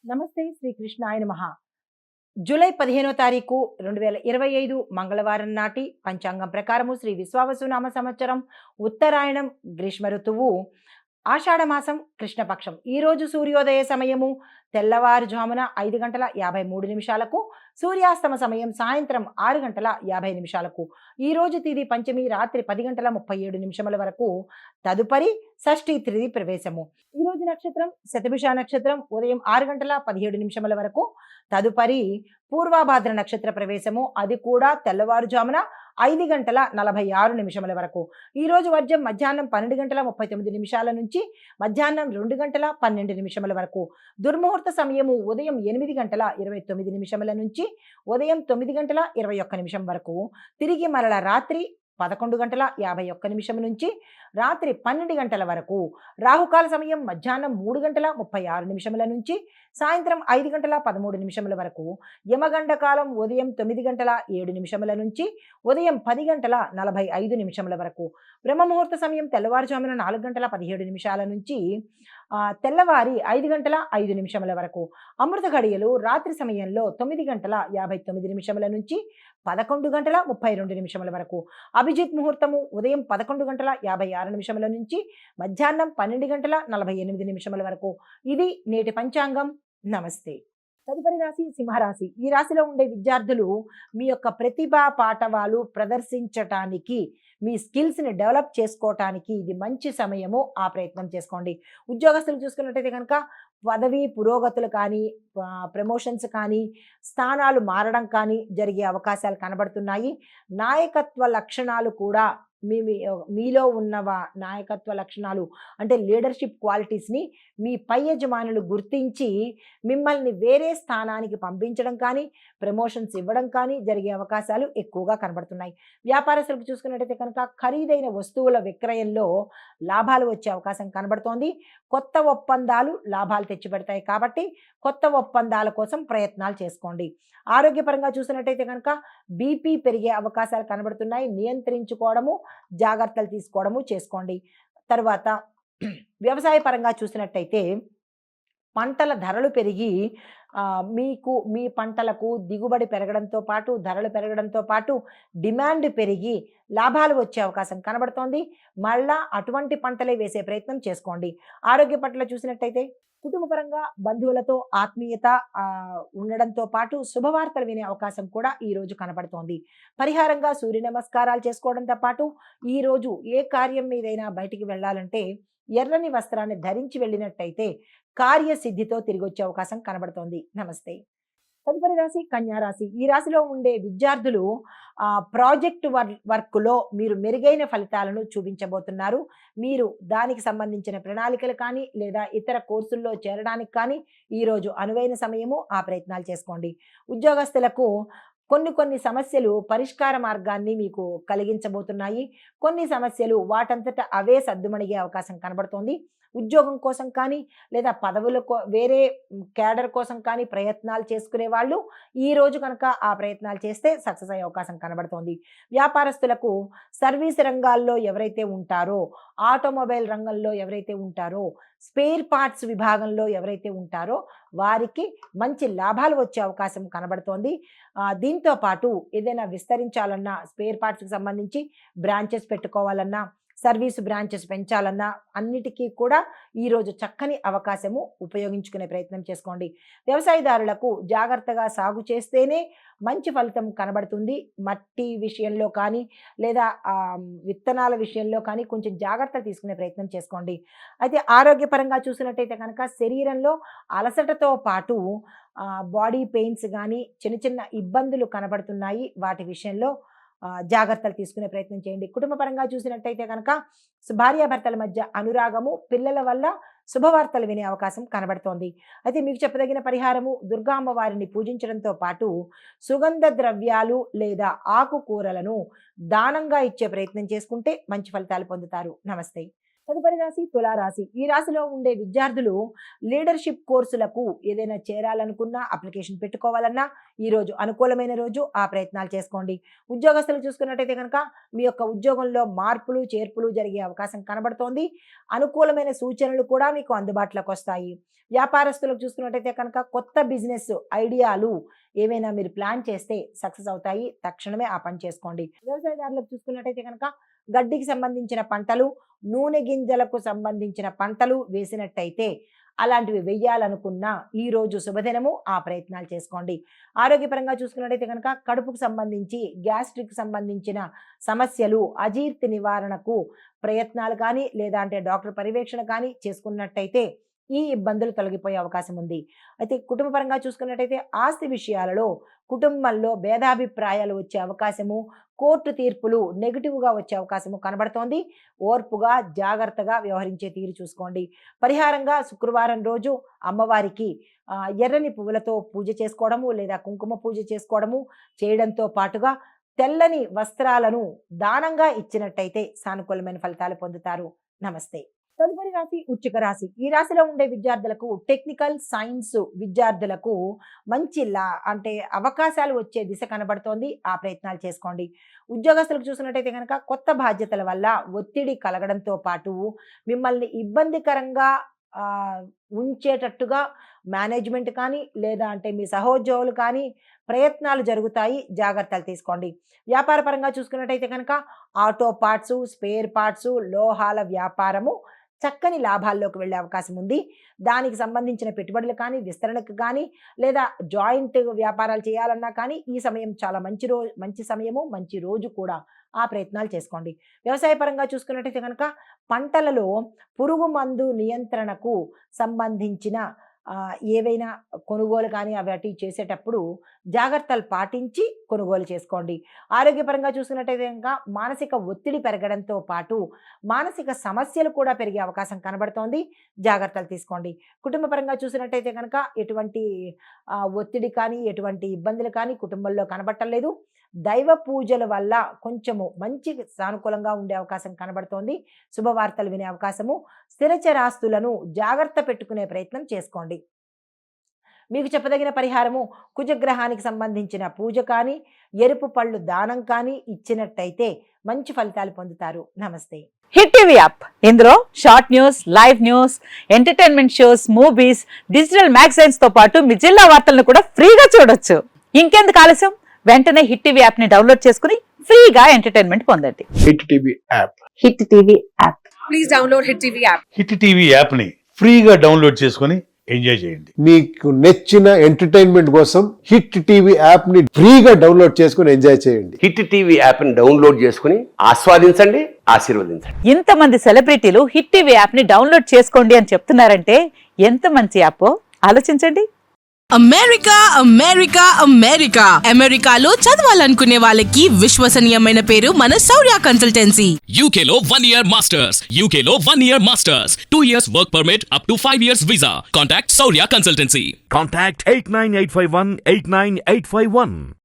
నమస్తే శ్రీ కృష్ణాయ నమః. జూలై 15వ తారీఖు 2025 మంగళవారం నాటి పంచాంగం ప్రకారము శ్రీ విశ్వావసునామ సంవత్సరం ఉత్తరాయణం గ్రీష్మ ఋతువు ఆషాఢమాసం కృష్ణపక్షం. ఈరోజు సూర్యోదయ సమయము తెల్లవారుజామున 5:53 సూర్యాస్తమ సమయం సాయంత్రం 6:50 ఈరోజు తిది పంచమి రాత్రి 10:37 వరకు. తదుపరి షష్ఠి తిథి ప్రవేశము. ఈరోజు నక్షత్రం శతభిష నక్షత్రం ఉదయం 6:17 వరకు. తదుపరి పూర్వభాద్ర నక్షత్ర ప్రవేశము, అది కూడా తెల్లవారుజామున 5:46 వరకు. ఈరోజు వర్జం మధ్యాహ్నం 12:39 నుంచి మధ్యాహ్నం 2:12 వరకు. దుర్ముహూర్త సమయము ఉదయం 8:29 నుంచి ఉదయం 9:21 వరకు. తిరిగి మరల రాత్రి 11:51 నుంచి రాత్రి 12 గంటల వరకు. రాహుకాల సమయం మధ్యాహ్నం 3:36 నుంచి సాయంత్రం 5:13 వరకు. యమగండ కాలం ఉదయం 9:07 నుంచి ఉదయం 10:45 వరకు. బ్రహ్మముహూర్త సమయం తెల్లవారుజామున 4:17 నుంచి తెల్లవారి 5:05 వరకు. అమృత ఘడియలు రాత్రి సమయంలో 9:59 నుంచి 11:32 వరకు. అభిజిత్ ముహూర్తము ఉదయం 11:56 నుంచి మధ్యాహ్నం 12:48 వరకు. ఇది నేటి పంచాంగం. నమస్తే. తదుపరి రాశి సింహరాశి. ఈ రాశిలో ఉండే విద్యార్థులు మీ యొక్క ప్రతిభా పాఠవాలు ప్రదర్శించటానికి, మీ స్కిల్స్ని డెవలప్ చేసుకోవటానికి ఇది మంచి సమయము. ఆ ప్రయత్నం చేసుకోండి. ఉద్యోగస్తులు చూసుకున్నట్టయితే కనుక పదవి పురోగతులు కానీ, ప్రమోషన్స్ కానీ, స్థానాలు మారడం కానీ జరిగే అవకాశాలు కనబడుతున్నాయి. నాయకత్వ లక్షణాలు కూడా మీలో ఉన్న నాయకత్వ లక్షణాలు అంటే లీడర్షిప్ క్వాలిటీస్ని మీ పై యజమానులు గుర్తించి మిమ్మల్ని వేరే స్థానానికి పంపించడం కానీ, ప్రమోషన్స్ ఇవ్వడం కానీ జరిగే అవకాశాలు ఎక్కువగా కనబడుతున్నాయి. వ్యాపారస్తులకు చూసుకున్నట్టయితే కనుక ఖరీదైన వస్తువుల విక్రయంలో లాభాలు వచ్చే అవకాశం కనబడుతోంది. కొత్త ఒప్పందాలు లాభాలు తెచ్చిపెడతాయి కాబట్టి కొత్త ఒప్పందాల కోసం ప్రయత్నాలు చేసుకోండి. ఆరోగ్యపరంగా చూసినట్టయితే కనుక బీపీ పెరిగే అవకాశాలు కనబడుతున్నాయి. నియంత్రించుకోవడము, జాగ్రత్తలు తీసుకోవడము చేసుకోండి. తర్వాత వ్యవసాయ పరంగా చూసినట్టయితే పంటల ధరలు పెరిగి మీకు మీ పంటలకు దిగుబడి పెరగడంతో పాటు, ధరలు పెరగడంతో పాటు డిమాండ్ పెరిగి లాభాలు వచ్చే అవకాశం కనబడుతోంది. మళ్ళా అటువంటి పంటలే వేసే ప్రయత్నం చేసుకోండి. ఆరోగ్య పట్ల చూసినట్టయితే కుటుంబపరంగా బంధువులతో ఆత్మీయత ఉండడంతో పాటు శుభవార్తలు వినే అవకాశం కూడా ఈరోజు కనబడుతోంది. పరిహారంగా సూర్య నమస్కారాలు చేసుకోవడంతో పాటు ఈరోజు ఏ కార్యం మీదైనా బయటికి వెళ్ళాలంటే ఎర్రని వస్త్రాన్ని ధరించి వెళ్ళినట్టయితే కార్యసిద్ధితో తిరిగి వచ్చే అవకాశం కనబడుతోంది. నమస్తే. తదుపరి రాశి కన్యారాశి. ఈ రాశిలో ఉండే విద్యార్థులు ప్రాజెక్ట్ వర్క్లో మీరు మెరుగైన ఫలితాలను చూపించబోతున్నారు. మీరు దానికి సంబంధించిన ప్రణాళికలు కానీ లేదా ఇతర కోర్సుల్లో చేరడానికి కానీ ఈరోజు అనువైన సమయము. ఆ ప్రయత్నాలు చేసుకోండి. ఉద్యోగస్తులకు కొన్ని సమస్యలు పరిష్కార మార్గాన్ని మీకు కలిగించబోతున్నాయి. కొన్ని సమస్యలు వాటంతట అవే సద్దుమణిగే అవకాశం కనబడుతోంది. ఉద్యోగం కోసం కానీ లేదా వేరే క్యాడర్ కోసం కానీ ప్రయత్నాలు చేసుకునే వాళ్ళు ఈరోజు కనుక ఆ ప్రయత్నాలు చేస్తే సక్సెస్ అయ్యే అవకాశం కనబడుతోంది. వ్యాపారస్తులకు సర్వీస్ రంగాల్లో ఎవరైతే ఉంటారో, ఆటోమొబైల్ రంగంలో ఎవరైతే ఉంటారో, స్పేర్ పార్ట్స్ విభాగంలో ఎవరైతే ఉంటారో వారికి మంచి లాభాలు వచ్చే అవకాశం కనబడుతోంది. దీంతో పాటు ఏదైనా విస్తరించాలన్నా, స్పేర్ పార్ట్స్కి సంబంధించి బ్రాంచెస్ పెట్టుకోవాలన్నా, సర్వీసు బ్రాంచెస్ పెంచాలన్నా అన్నిటికీ కూడా ఈరోజు చక్కని అవకాశము. ఉపయోగించుకునే ప్రయత్నం చేసుకోండి. వ్యవసాయదారులకు జాగ్రత్తగా సాగు చేస్తేనే మంచి ఫలితం కనబడుతుంది. మట్టి విషయంలో కానీ లేదా విత్తనాల విషయంలో కానీ కొంచెం జాగ్రత్త తీసుకునే ప్రయత్నం చేసుకోండి. అయితే ఆరోగ్యపరంగా చూసినట్టయితే కనుక శరీరంలో అలసటతో పాటు బాడీ పెయిన్స్ కానీ చిన్న ఇబ్బందులు కనబడుతున్నాయి. వాటి విషయంలో జాగ్రత్తలు తీసుకునే ప్రయత్నం చేయండి. కుటుంబపరంగా చూసినట్టయితే కనుక భార్యాభర్తల మధ్య అనురాగము, పిల్లల వల్ల శుభవార్తలు వినే అవకాశం కనబడుతోంది. అయితే మీకు చెప్పదగిన పరిహారము దుర్గా అమ్మవారిని పూజించడంతో పాటు సుగంధ ద్రవ్యాలు లేదా ఆకుకూరలను దానంగా ఇచ్చే ప్రయత్నం చేసుకుంటే మంచి ఫలితాలు పొందుతారు. నమస్తే. తదుపరి రాశి తులారాశి. ఈ రాశిలో ఉండే విద్యార్థులు లీడర్షిప్ కోర్సులకు ఏదైనా చేరాలనుకున్నా, అప్లికేషన్ పెట్టుకోవాలన్నా ఈ రోజు అనుకూలమైన రోజు. ఆ ప్రయత్నాలు చేసుకోండి. ఉద్యోగస్తులు చూసుకున్నట్టయితే కనుక మీ యొక్క ఉద్యోగంలో మార్పులు చేర్పులు జరిగే అవకాశం కనబడుతోంది. అనుకూలమైన సూచనలు కూడా మీకు అందుబాటులోకి వస్తాయి. వ్యాపారస్తులకు చూసుకున్నట్టయితే కనుక కొత్త బిజినెస్ ఐడియాలు ఏవైనా మీరు ప్లాన్ చేస్తే సక్సెస్ అవుతాయి. తక్షణమే ఆ పని చేసుకోండి. వ్యవసాయదారులకు చూసుకున్నట్టయితే కనుక గడ్డికి సంబంధించిన పంటలు, నూనె గింజలకు సంబంధించిన పంటలు వేసినట్టయితే అలాంటివి వెయ్యాలనుకున్నా ఈ రోజు శుభదినము. ఆ ప్రయత్నాలు చేసుకోండి. ఆరోగ్యపరంగా చూసుకున్నట్టయితే కనుక కడుపుకు సంబంధించి, గ్యాస్ట్రిక్ సంబంధించిన సమస్యలు, అజీర్తి నివారణకు ప్రయత్నాలు కానీ లేదా అంటే డాక్టర్ పర్యవేక్షణ కానీ చేసుకున్నట్టయితే ఈ ఇబ్బందులు తొలగిపోయే అవకాశం ఉంది. అయితే కుటుంబపరంగా చూసుకున్నట్టయితే ఆస్తి విషయాలలో కుటుంబంలో భేదాభిప్రాయాలు వచ్చే అవకాశము, కోర్టు తీర్పులు నెగిటివ్గా వచ్చే అవకాశము కనబడుతోంది. ఓర్పుగా జాగ్రత్తగా వ్యవహరించే తీరు చూసుకోండి. పరిహారంగా శుక్రవారం రోజు అమ్మవారికి ఎర్రని పువ్వులతో పూజ చేసుకోవడము లేదా కుంకుమ పూజ చేసుకోవడము చేయడంతో పాటుగా తెల్లని వస్త్రాలను దానంగా ఇచ్చినట్టయితే సానుకూలమైన ఫలితాలు పొందుతారు. నమస్తే. తదుపరి రాశి వృశ్చిక రాశి. ఈ రాశిలో ఉండే విద్యార్థులకు టెక్నికల్ సైన్స్ విద్యార్థులకు మంచి అంటే అవకాశాలు వచ్చే దిశ కనబడుతోంది. ఆ ప్రయత్నాలు చేసుకోండి. ఉద్యోగస్తులకు చూసినట్టయితే కనుక కొత్త బాధ్యతల వల్ల ఒత్తిడి కలగడంతో పాటు మిమ్మల్ని ఇబ్బందికరంగా ఉంచేటట్టుగా మేనేజ్మెంట్ కానీ లేదా అంటే మీ సహోద్యోగులు కానీ ప్రయత్నాలు జరుగుతాయి. జాగ్రత్తలు తీసుకోండి. వ్యాపార పరంగా చూసుకున్నట్టయితే కనుక ఆటో పార్ట్స్, స్పేర్ పార్ట్స్, లోహాల వ్యాపారము చక్కని లాభాల్లోకి వెళ్ళే అవకాశం ఉంది. దానికి సంబంధించిన పెట్టుబడులు కానీ, విస్తరణకు కానీ లేదా జాయింట్ వ్యాపారాలు చేయాలన్నా కానీ ఈ సమయం చాలా మంచి సమయము, మంచి రోజు కూడా. ఆ ప్రయత్నాలు చేసుకోండి. వ్యవసాయ పరంగా చూసుకున్నట్టయితే కనుక పంటలలో పురుగు మందు నియంత్రణకు సంబంధించిన ఏవైనా కొనుగోలు కానీ అవి చేసేటప్పుడు జాగ్రత్తలు పాటించి కొనుగోలు చేసుకోండి. ఆరోగ్యపరంగా చూసుకున్నట్టయితే కనుక మానసిక ఒత్తిడి పెరగడంతో పాటు మానసిక సమస్యలు కూడా పెరిగే అవకాశం కనబడుతోంది. జాగ్రత్తలు తీసుకోండి. కుటుంబ పరంగా చూసినట్టయితే కనుక ఎటువంటి ఒత్తిడి కానీ ఎటువంటి ఇబ్బందులు కానీ కుటుంబంలో కనబడటలేదు. దైవ పూజల వల్ల కొంచెము మంచి సానుకూలంగా ఉండే అవకాశం కనబడుతోంది. శుభవార్తలు వినే అవకాశము. స్థిరచరాస్తులను జాగ్రత్త పెట్టుకునే ప్రయత్నం చేసుకోండి. మీకు చెప్పదగిన పరిహారము కుజగ్రహానికి సంబంధించిన పూజ కానీ, ఎరుపు పళ్ళు దానం కానీ ఇచ్చినట్టయితే మంచి ఫలితాలు పొందుతారు. నమస్తే. హిట్ టీవీ యాప్, ఇందులో short news, live news, entertainment shows, movies, digital magazines తో పాటు మీ జిల్లా వార్తలను కూడా ఫ్రీగా చూడొచ్చు. ఇంకెందుకు ఆలస్యం, వెంటనే హిట్ టీవీ యాప్ ని డౌన్లోడ్ చేసుకుని ఫ్రీగా ఎంటర్టైన్మెంట్ పొందండి. Hit TV app. Hit TV app. Please download hit TV app. Hit TV app ని ఫ్రీగా డౌన్లోడ్ చేసుకుని ఎంజాయ్ చేయండి. మీకు నచ్చిన ఎంటర్టైన్మెంట్ కోసం హిట్ టీవీ యాప్ ని ఫ్రీగా డౌన్లోడ్ చేసుకుని ఎంజాయ్ చేయండి. హిట్ టీవీ యాప్ ని డౌన్లోడ్ చేసుకుని ఆస్వాదించండి, ఆశీర్వదించండి. ఇంతమంది సెలబ్రిటీలు హిట్ టీవీ యాప్ ని డౌన్లోడ్ చేసుకోండి అని చెప్తున్నారంటే ఎంత మంచి యాప్ ఆలోచించండి. అమెరికా అమెరికా అమెరికా అమెరికాలో చదవాలనుకునే వాళ్ళకి విశ్వసనీయమైన పేరు మన శౌర్య కన్సల్టెన్సీ. UK లో 1 year masters. UK లో 1 year masters. 2 years work permit up to 5 years visa. Contact Saurya Consultancy. Contact 89851 89851.